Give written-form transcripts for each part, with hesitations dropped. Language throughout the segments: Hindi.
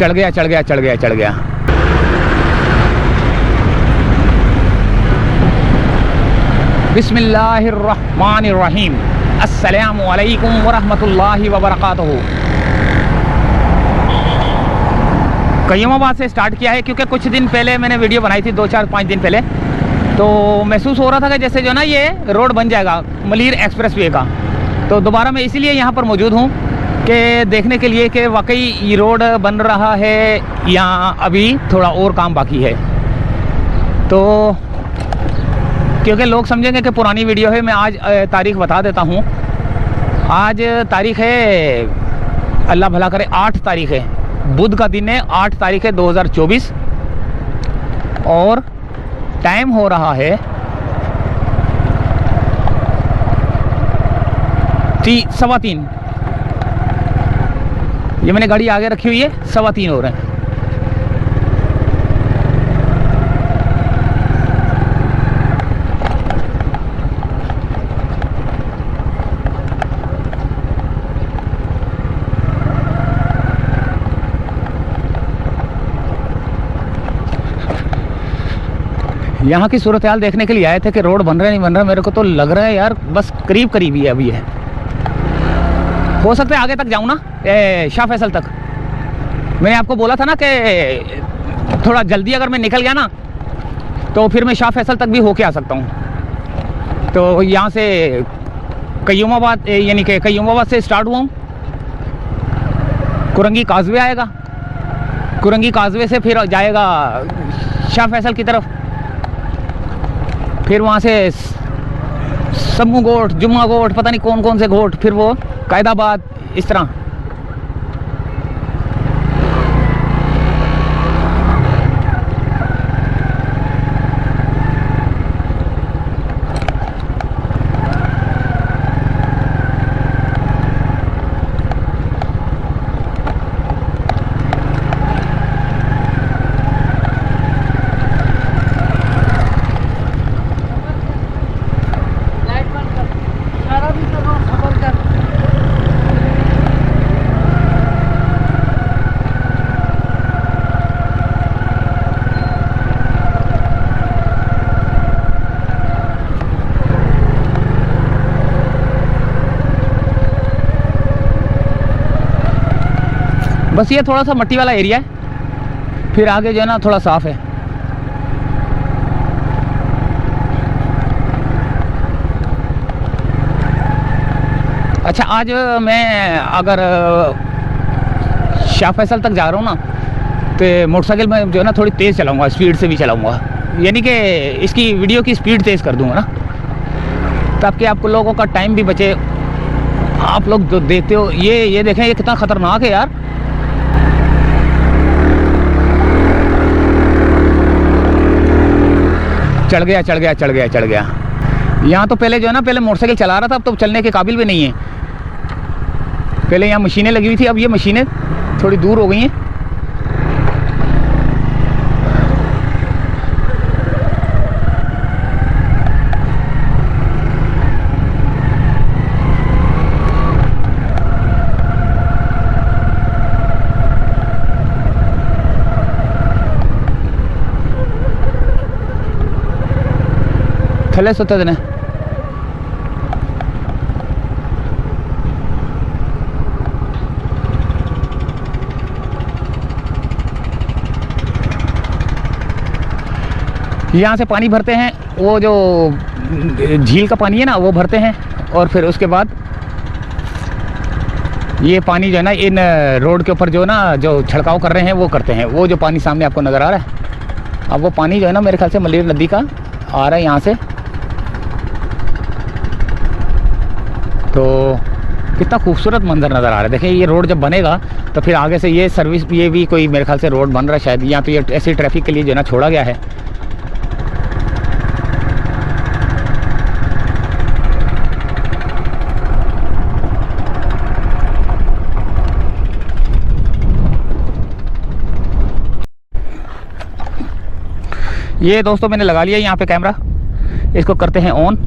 चढ़ गया। बिस्मिल्लाहिर्रहमानिर्रहीम। अस्सलामु अलैकुम वरहमतुल्लाहि वबरकातुहू। कय्यूमाबाद से स्टार्ट किया है क्योंकि कुछ दिन पहले मैंने वीडियो बनाई थी, 2-4-5 दिन पहले, तो महसूस हो रहा था कि जैसे जो ना ये रोड बन जाएगा मलीर एक्सप्रेसवे का। तो दोबारा मैं इसीलिए यहाँ पर मौजूद हूँ कि देखने के लिए कि वाकई ये रोड बन रहा है या अभी थोड़ा और काम बाकी है। तो क्योंकि लोग समझेंगे कि पुरानी वीडियो है, मैं आज तारीख बता देता हूँ। आज तारीख है, अल्लाह भला करे, 8 तारीख है, बुध का दिन है, 8 तारीख है 2024 और टाइम हो रहा है 3:15। ये मैंने गाड़ी आगे रखी हुई है, 3:15 हो रहे हैं। यहाँ की सूरत हाल देखने के लिए आए थे कि रोड बन रहा है नहीं बन रहा। मेरे को तो लग रहा है यार बस करीब ही है अभी है। हो सकता है आगे तक जाऊँ ना, शाह फैसल तक। मैंने आपको बोला था ना कि थोड़ा जल्दी अगर मैं निकल गया ना तो फिर मैं शाह फैसल तक भी होके आ सकता हूँ। तो यहाँ से कय्यूमाबाद, यानी कि कय्यूमाबाद से स्टार्ट हुआ हूँ, कुरंगी काजवे आएगा, कुरंगी काजवे से फिर जाएगा शाह फैसल की तरफ, फिर वहाँ से सम्मू गोट, जुम्मा गोट, पता नहीं कौन कौन से गोट, फिर वो कायदाबाद, इस तरह। बस ये थोड़ा सा मट्टी वाला एरिया है, फिर आगे जो है ना थोड़ा साफ है। अच्छा, आज मैं अगर शाह फैसल तक जा रहा हूँ ना तो मोटरसाइकिल में जो है ना थोड़ी तेज़ चलाऊँगा, स्पीड से भी चलाऊँगा, यानी कि इसकी वीडियो की स्पीड तेज़ कर दूँगा ना, ताकि आपको लोगों का टाइम भी बचे। आप लोग जो देखते हो ये देखें, ये कितना ख़तरनाक है यार। चढ़ गया। यहाँ तो पहले जो है ना, पहले मोटरसाइकिल चला रहा था, अब तो चलने के काबिल भी नहीं है। पहले यहाँ मशीनें लगी हुई थी, अब ये मशीनें थोड़ी दूर हो गई हैं। थले सुते देने। यहाँ से पानी भरते हैं, वो जो झील का पानी है ना वो भरते हैं, और फिर उसके बाद ये पानी जो है ना इन रोड के ऊपर जो ना जो छिड़काव कर रहे हैं वो करते हैं। वो जो पानी सामने आपको नज़र आ रहा है, अब वो पानी जो है ना मेरे ख्याल से मलीर नदी का आ रहा है यहाँ से। तो कितना खूबसूरत मंजर नज़र आ रहा है। देखिए ये रोड जब बनेगा तो फिर आगे से ये सर्विस, ये भी कोई मेरे ख्याल से रोड बन रहा है शायद, या तो ये ऐसी ट्रैफिक के लिए जो है ना छोड़ा गया है। ये दोस्तों मैंने लगा लिया यहाँ पे कैमरा, इसको करते हैं ऑन।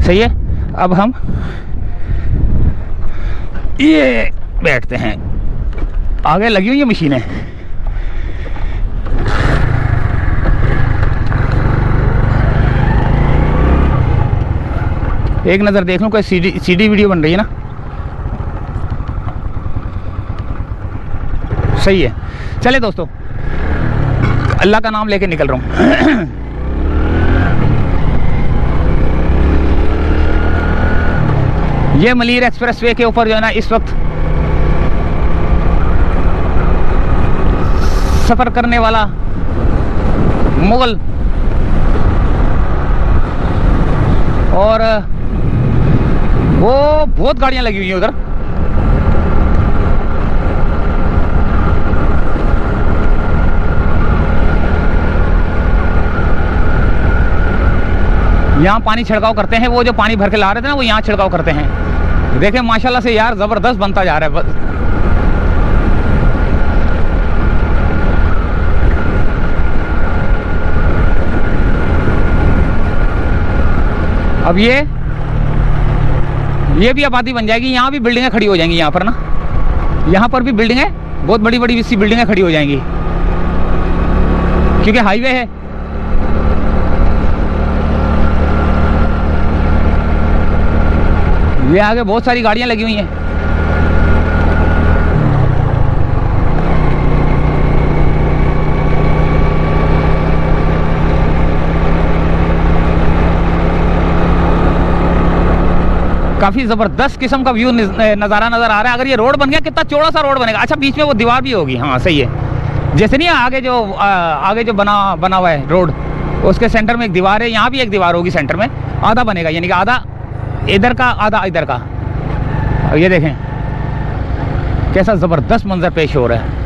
सही है। अब हम ये बैठते हैं। आगे लगी हुई है मशीनें। एक नज़र देख लूँ कोई सीडी वीडियो बन रही है ना। सही है। चले दोस्तों, अल्लाह का नाम लेके निकल रहा हूँ। ये मलीर एक्सप्रेसवे के ऊपर जो है ना इस वक्त सफर करने वाला मुगल और वो बहुत गाड़ियां लगी हुई हैं उधर। यहाँ पानी छिड़काव करते हैं। वो जो पानी भर के ला रहे थे ना वो यहाँ छिड़काव करते हैं। देखें माशाल्लाह से यार जबरदस्त बनता जा रहा है। अब ये भी आबादी बन जाएगी। यहाँ भी बिल्डिंगें खड़ी हो जाएंगी। यहाँ पर ना, यहाँ पर भी बिल्डिंगें, बहुत बड़ी बड़ी सी बिल्डिंगें खड़ी हो जाएंगी क्योंकि हाईवे है। ये आगे बहुत सारी गाड़ियां लगी हुई हैं। काफी जबरदस्त किस्म का व्यू नजारा नजर आ रहा है। अगर ये रोड बन गया, कितना चौड़ा सा रोड बनेगा। अच्छा, बीच में वो दीवार भी होगी। हाँ सही है। जैसे नहीं आगे जो बना हुआ है रोड, उसके सेंटर में एक दीवार है। यहाँ भी एक दीवार होगी सेंटर में। आधा बनेगा, यानी कि आधा इधर का आधा इधर का। अब ये देखें कैसा जबरदस्त मंजर पेश हो रहा है।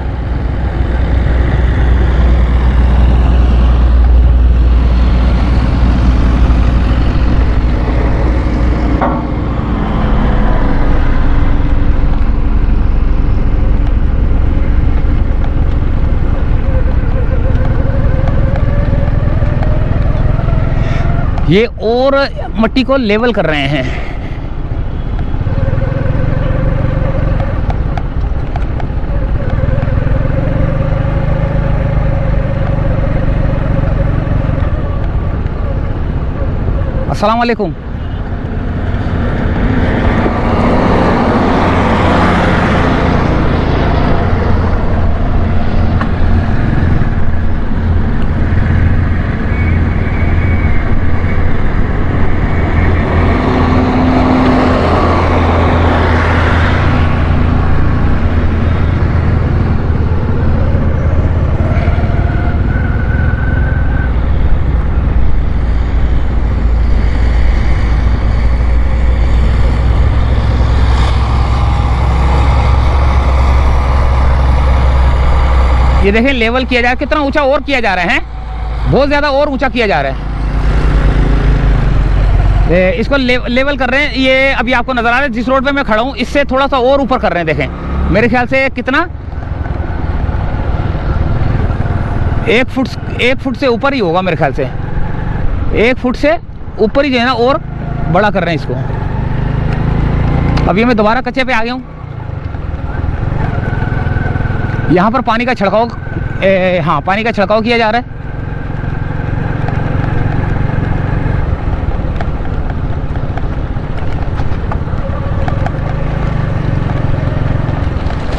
ये और मिट्टी को लेवल कर रहे हैं। अस्सलाम वालेकुम। ये देखें लेवल किया जा रहा है। कितना ऊंचा और किया जा रहा है, बहुत ज्यादा और ऊंचा किया जा रहा है। इसको लेवल कर रहे हैं। ये अभी आपको नजर आ रहा है जिस रोड पे मैं खड़ा हूं, इससे थोड़ा सा और ऊपर कर रहे हैं। देखें मेरे ख्याल से कितना 1 फुट से ऊपर ही होगा मेरे ख्याल से। 1 फुट से ऊपर ही जो है ना और बड़ा कर रहे हैं इसको। अभी मैं दोबारा कच्चे पे आ गया हूँ। यहाँ पर पानी का छिड़काव हाँ पानी का छिड़काव किया जा रहा है।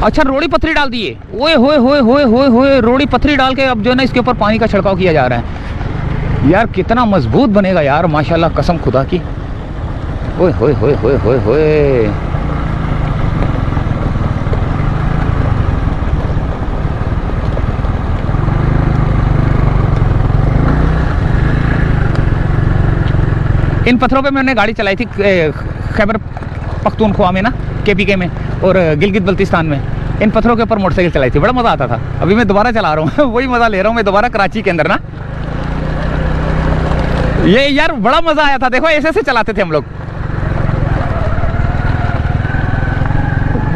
अच्छा, रोड़ी पत्थरी डाल दिए। ओए होए होए होए होए होए, रोड़ी पत्थरी डाल के अब जो है ना इसके ऊपर पानी का छिड़काव किया जा रहा है। यार कितना मजबूत बनेगा यार, माशाल्लाह, कसम खुदा की। ओए होए होए होए होए होए। इन पत्थरों पे मैंने गाड़ी चलाई थी खैबर पख्तूनख्वा में ना, केपीके में और गिलगित बल्तिस्तान में। इन पत्थरों के ऊपर मोटरसाइकिल चलाई थी, बड़ा मज़ा आता था। अभी मैं दोबारा चला रहा हूँ वही मज़ा ले रहा हूँ मैं दोबारा कराची के अंदर ना। ये यार बड़ा मज़ा आया था। देखो ऐसे चलाते थे हम लोग।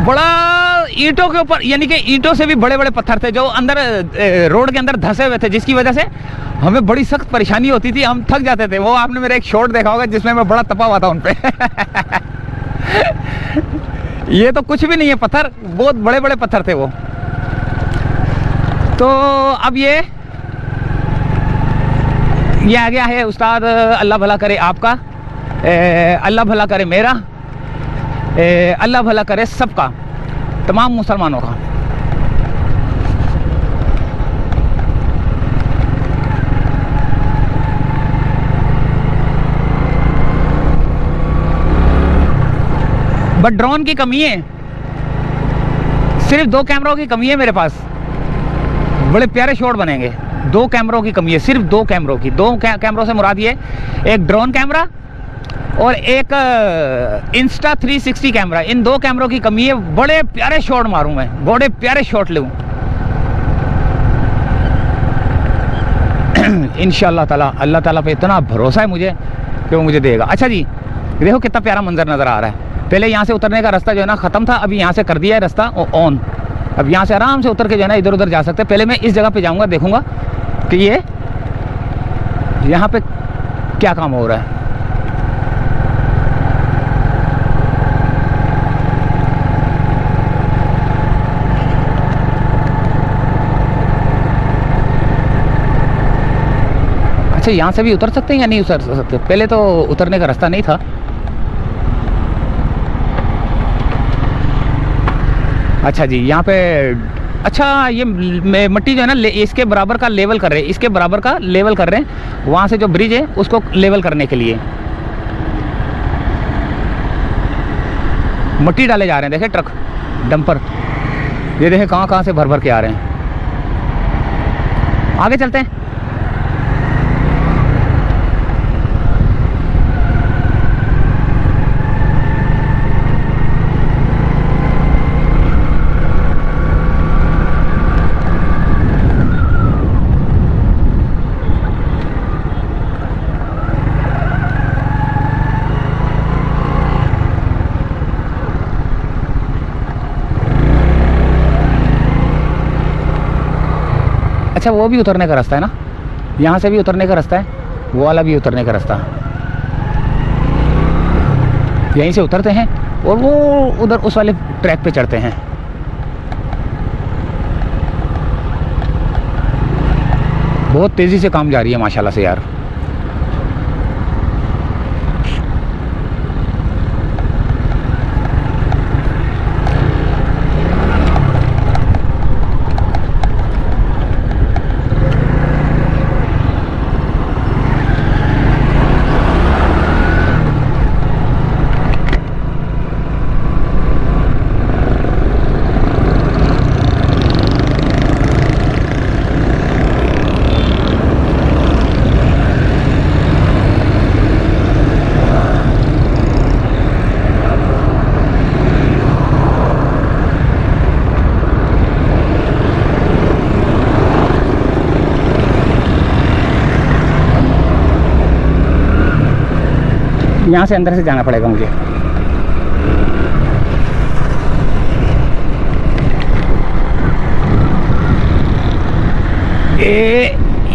बड़ा ईंटों के ऊपर, यानी कि ईंटों से भी बड़े बड़े पत्थर थे जो अंदर रोड के अंदर धंसे हुए थे, जिसकी वजह से हमें बड़ी सख्त परेशानी होती थी। हम थक जाते थे। वो आपने मेरा एक शॉट देखा होगा जिसमें मैं बड़ा तपा हुआ था उन पे ये तो कुछ भी नहीं है, पत्थर बहुत बड़े बड़े पत्थर थे वो। तो अब ये आ गया है उस्ताद, अल्लाह भला करे आपका, अल्लाह भला करे मेरा, अल्लाह भला करे सबका, तमाम मुसलमानों का। बट ड्रोन की कमी है, सिर्फ 2 कैमरों की कमी है मेरे पास। बड़े प्यारे शॉट बनेंगे। 2 कैमरों की कमी है, सिर्फ 2 कैमरों की। 2 कैमरों से मुराद ये, एक ड्रोन कैमरा और एक इंस्टा 360 कैमरा। इन 2 कैमरों की कमी है। बड़े प्यारे शॉट मारूं मैं, बड़े प्यारे शॉट लूं इंशाअल्लाह ताला। अल्लाह ताला पे इतना भरोसा है मुझे कि वो मुझे देगा। अच्छा जी, देखो कितना प्यारा मंजर नज़र आ रहा है। पहले यहाँ से उतरने का रास्ता जो है ना ख़त्म था, अभी यहाँ से कर दिया है रास्ता ऑन। अब यहाँ से आराम से उतर के जो है ना इधर उधर जा सकते हैं। पहले मैं इस जगह पे जाऊँगा, देखूँगा कि ये यहाँ पे क्या काम हो रहा है। अच्छा, यहाँ से भी उतर सकते हैं या नहीं उतर सकते? पहले तो उतरने का रास्ता नहीं था। अच्छा जी, यहाँ पे अच्छा ये मिट्टी जो है ना इसके बराबर का लेवल कर रहे हैं, इसके बराबर का लेवल कर रहे हैं। वहाँ से जो ब्रिज है उसको लेवल करने के लिए मिट्टी डाले जा रहे हैं। देखे ट्रक डंपर, ये देखे कहाँ कहाँ से भर भर के आ रहे हैं। आगे चलते हैं। अच्छा, वो भी उतरने का रास्ता है ना, यहाँ से भी उतरने का रास्ता है, वो वाला भी उतरने का रास्ता। यहीं से उतरते हैं और वो उधर उस वाले ट्रैक पे चढ़ते हैं। बहुत तेज़ी से काम जारी है माशाल्लाह से यार। यहाँ से अंदर से जाना पड़ेगा मुझे।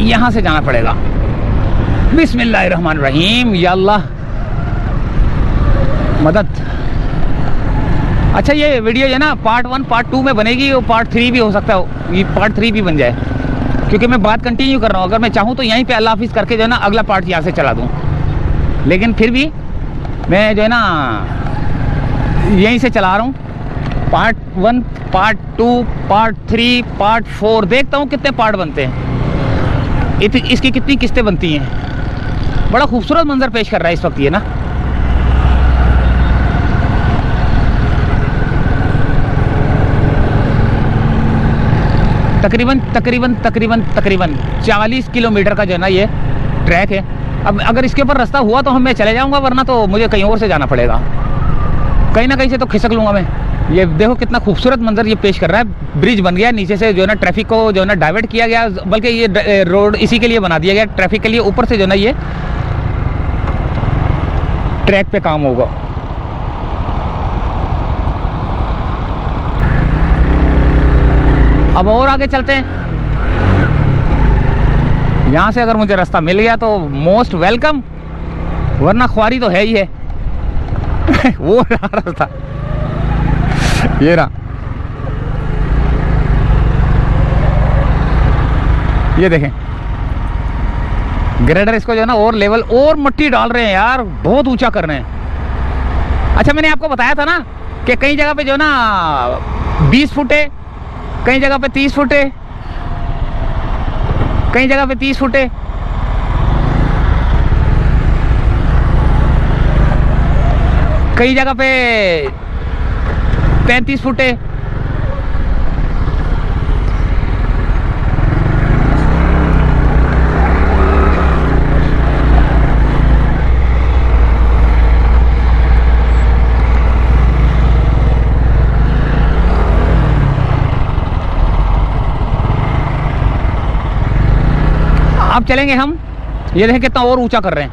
यहाँ से जाना पड़ेगा। बिस्मिल्लाहिर्रहमानिर्रहीम, या अल्लाह मदद। अच्छा, ये वीडियो है ना पार्ट 1 पार्ट 2 में बनेगी, और पार्ट 3 भी हो सकता है, ये पार्ट 3 भी बन जाए, क्योंकि मैं बात कंटिन्यू कर रहा हूँ। अगर मैं चाहूँ तो यहीं पे अल्लाह हाफिज़ करके जो है ना अगला पार्ट यहाँ से चला दूँ, लेकिन फिर भी मैं जो है ना यहीं से चला रहा हूँ। पार्ट 1 पार्ट 2 पार्ट 3 पार्ट 4, देखता हूँ कितने पार्ट बनते हैं, इसकी कितनी किस्तें बनती हैं। बड़ा खूबसूरत मंजर पेश कर रहा है इस वक्त ये ना। तकरीबन 40 किलोमीटर का जो है ना ये ट्रैक है। अब अगर इसके ऊपर रास्ता हुआ तो मैं चले जाऊंगा, वरना तो मुझे कहीं और से जाना पड़ेगा। कहीं ना कहीं से तो खिसक लूँगा मैं। ये देखो कितना खूबसूरत मंजर ये पेश कर रहा है। ब्रिज बन गया, नीचे से जो है ना ट्रैफिक को जो है ना डाइवर्ट किया गया, बल्कि ये रोड इसी के लिए बना दिया गया ट्रैफिक के लिए। ऊपर से जो है ना ये ट्रैक पे काम होगा। अब और आगे चलते हैं। यहाँ से अगर मुझे रास्ता मिल गया तो मोस्ट वेलकम, वरना ख्वारी तो है ही है वो रास्ता। ये रहा, ये देखें ग्रेडर इसको जो है ना और लेवल और मट्टी डाल रहे हैं यार, बहुत ऊंचा कर रहे हैं। अच्छा मैंने आपको बताया था ना कि कई जगह पे जो है ना 20 फुट है, कई जगह पे 30 फुट है, कई जगह पे 30 फुट है। कई जगह पे 35 फुट है। अब चलेंगे हम, ये देखें कितना और ऊंचा कर रहे हैं।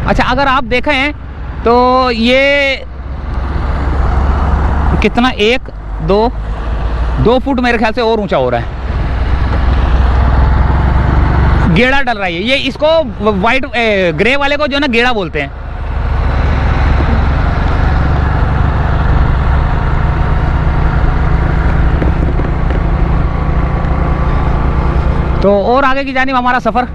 अच्छा अगर आप देखें तो ये कितना 2 फुट मेरे ख्याल से और ऊंचा हो रहा है। गेड़ा डल रहा है ये, इसको वाइट ग्रे वाले को जो है ना गेड़ा बोलते हैं। तो और आगे की जानिब हमारा सफ़र